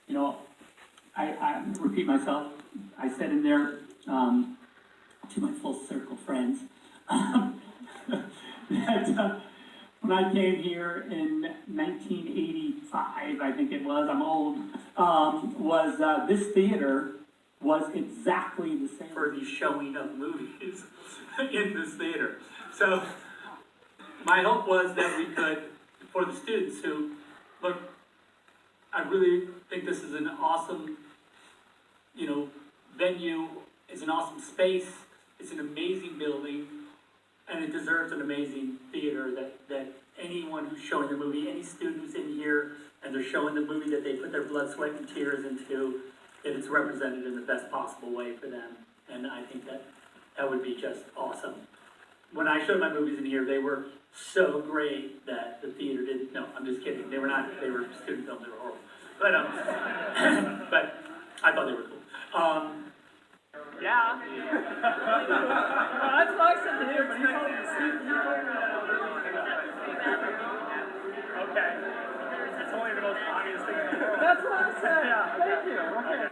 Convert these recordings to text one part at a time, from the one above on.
you know, I repeat myself. I said in there to my full circle friends that when I came here in 1985, I think it was. I'm old. This theater was exactly the same for the showing of movies in this theater. So my hope was that we could, for the students who look, I really think this is an awesome, venue. It's an awesome space. It's an amazing building, and it deserves an amazing theater that anyone who's showing the movie, any student who's in here, and they're showing the movie that they put their blood, sweat, and tears into, that it's represented in the best possible way for them. And I think that would be just awesome. When I showed my movies in here, they were so great that the theater didn't. No, I'm just kidding. They were not. They were student films. They were horrible. But but I thought they were cool. Yeah. Well, that's what I said to him, but he told me to see. Okay. It's only the most obvious thing in the world. That's what I said. Yeah. Thank you. Okay.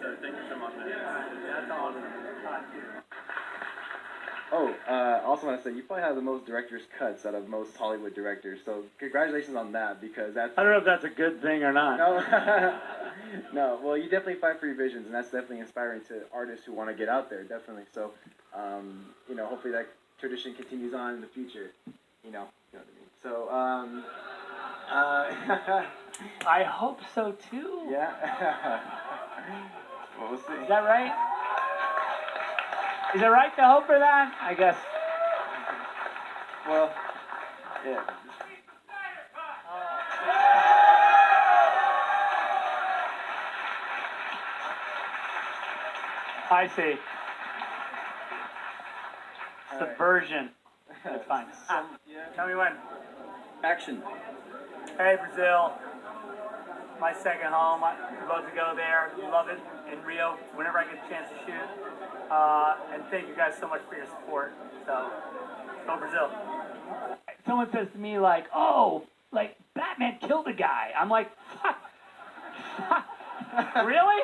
So thank you so much, man. That's awesome. I also want to say you probably have the most director's cuts out of most Hollywood directors. So congratulations on that, because that's. I don't know if that's a good thing or not. No, no. Well, you definitely fight for your visions, and that's definitely inspiring to artists who want to get out there. Definitely. So, hopefully that tradition continues on in the future. You know what I mean. So, I hope so too. Yeah. Well, we'll see. Is that right? Is it right to hope for that? I guess. Well, yeah. I see. All Subversion. That's fine. Tell me when. Action. Hey, Brazil. My second home. I would love to go there. Love it in Rio whenever I get a chance to shoot. And thank you guys so much for your support. So, go Brazil. Someone says to me like, "Oh, like Batman killed a guy." I'm like, "Fuck, really?"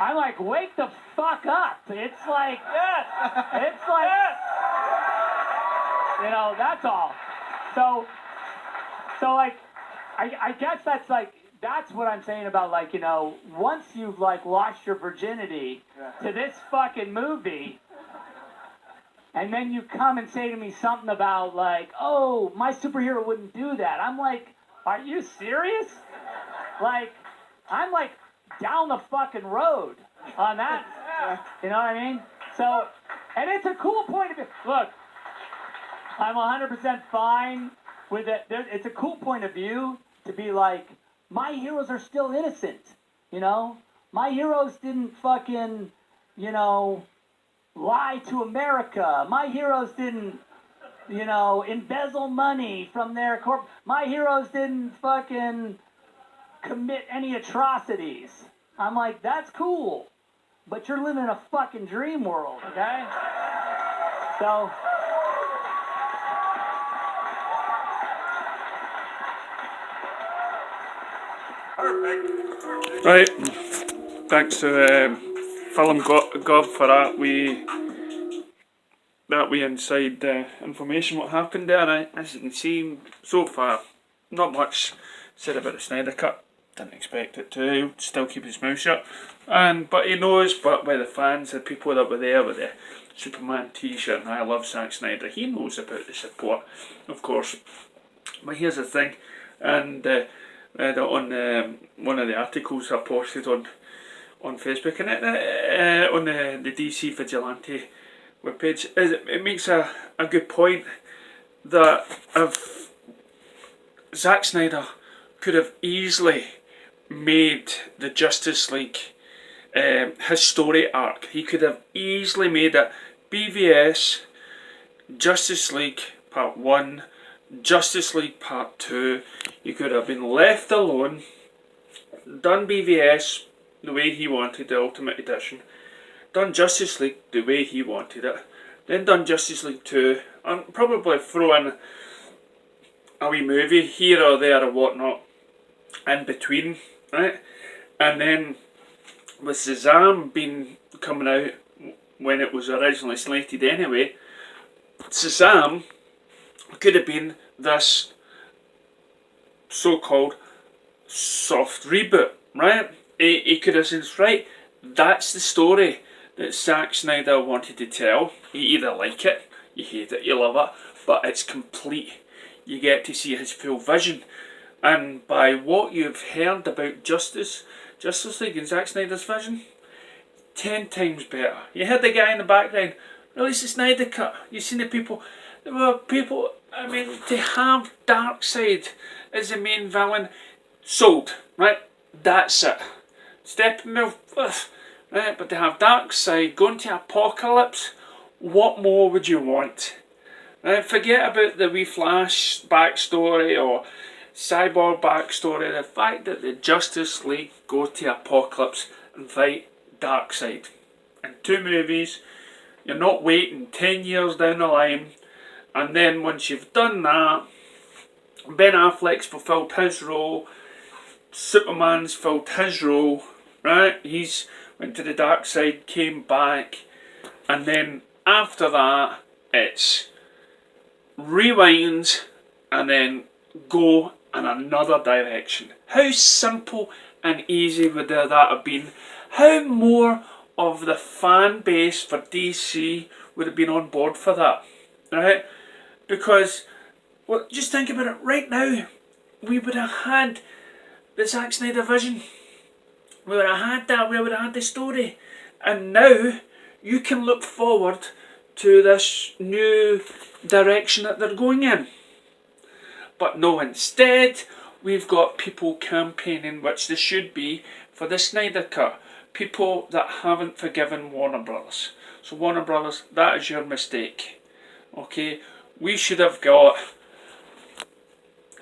I'm like, wake the fuck up. It's like, it's like, that's all. So like, I guess that's what I'm saying about like, once you've like lost your virginity to this fucking movie, and then you come and say to me something about like, oh, my superhero wouldn't do that. I'm like, are you serious? Like, I'm like down the fucking road on that. You know what I mean? So, and it's a cool point of view. Look, I'm 100% fine with it. It's a cool point of view to be like, my heroes are still innocent. My heroes didn't fucking, lie to America. My heroes didn't, embezzle money from their corp. My heroes didn't fucking commit any atrocities. I'm like, that's cool, but you're living in a fucking dream world, okay? So. Perfect. Right. Thanks to Film Gob for that. that way inside information what happened there. As you can see, so far, not much said about the Snyder Cut. Didn't expect it to. Still keep his mouth shut. But he knows, but by the fans, the people that were there with the Superman t-shirt and I love Zack Snyder, he knows about the support, of course. But here's the thing, and read it on one of the articles I posted on Facebook, and on the DC Vigilante webpage, it makes a good point that if Zack Snyder could have easily made the Justice League his story arc. He could have easily made it BVS, Justice League Part 1, Justice League Part 2. He could have been left alone, done BVS the way he wanted, the Ultimate Edition, done Justice League the way he wanted it, then done Justice League 2, and probably throw in a wee movie here or there or whatnot in between, right? And then with Shazam coming out when it was originally slated anyway, Shazam could have been this so-called soft reboot, right? He could have said, right, that's the story that Zack Snyder wanted to tell. You either like it, you hate it, you love it, but it's complete. You get to see his full vision. And by what you've heard about Justice League and Zack Snyder's vision, 10 times better. You heard the guy in the background, release the Snyder Cut. You seen the people, there were people, I mean, to have Darkseid as the main villain, sold, right? That's it. Steppenwolf, right? But to have Darkseid going to Apocalypse, what more would you want? Right? Forget about the wee Flash backstory or Cyborg backstory. The fact that the Justice League go to Apocalypse and fight Darkseid in 2 movies, you're not waiting 10 years down the line, and then once you've done that, Ben Affleck's fulfilled his role, Superman's fulfilled his role, right? He's went to the dark side, came back, and then after that it's rewind and then go in another direction. How simple and easy would that have been? How more of the fan base for DC would have been on board for that, right? Because, well, just think about it right now. We would have had the Zack Snyder vision. We would have had that. We would have had the story. And now you can look forward to this new direction that they're going in. But no, instead, we've got people campaigning, which they should be, for the Snyder Cut. People that haven't forgiven Warner Brothers. So Warner Brothers, that is your mistake. Okay? We should have got,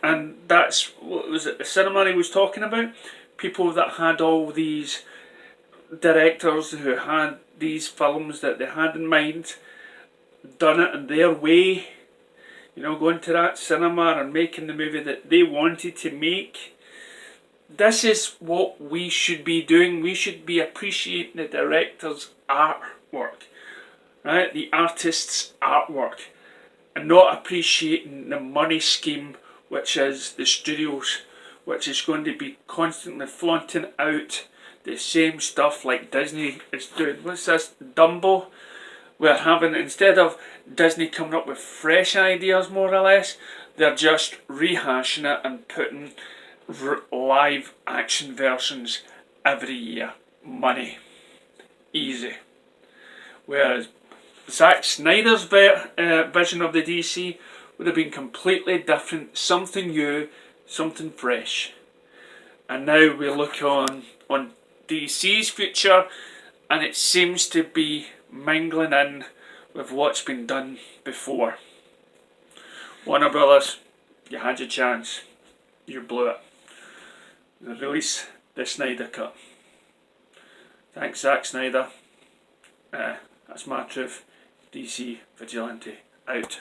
and that's, what was it, the cinema he was talking about? People that had all these directors who had these films that they had in mind, done it in their way, you know, going to that cinema and making the movie that they wanted to make. This is what we should be doing. We should be appreciating the director's artwork, right? The artist's artwork, and not appreciating the money scheme, which is the studios, which is going to be constantly flaunting out the same stuff like Disney is doing. What's this? Dumbo? We're having, instead of Disney coming up with fresh ideas more or less, they're just rehashing it and putting live action versions every year. Money. Easy. Whereas Zack Snyder's vision of the DC would have been completely different, something new, something fresh. And now we look on DC's future, and it seems to be mingling in with what's been done before. Warner Brothers, you had your chance. You blew it. Release the Snyder Cut. Thanks, Zack Snyder. That's my truth. DC Vigilante out.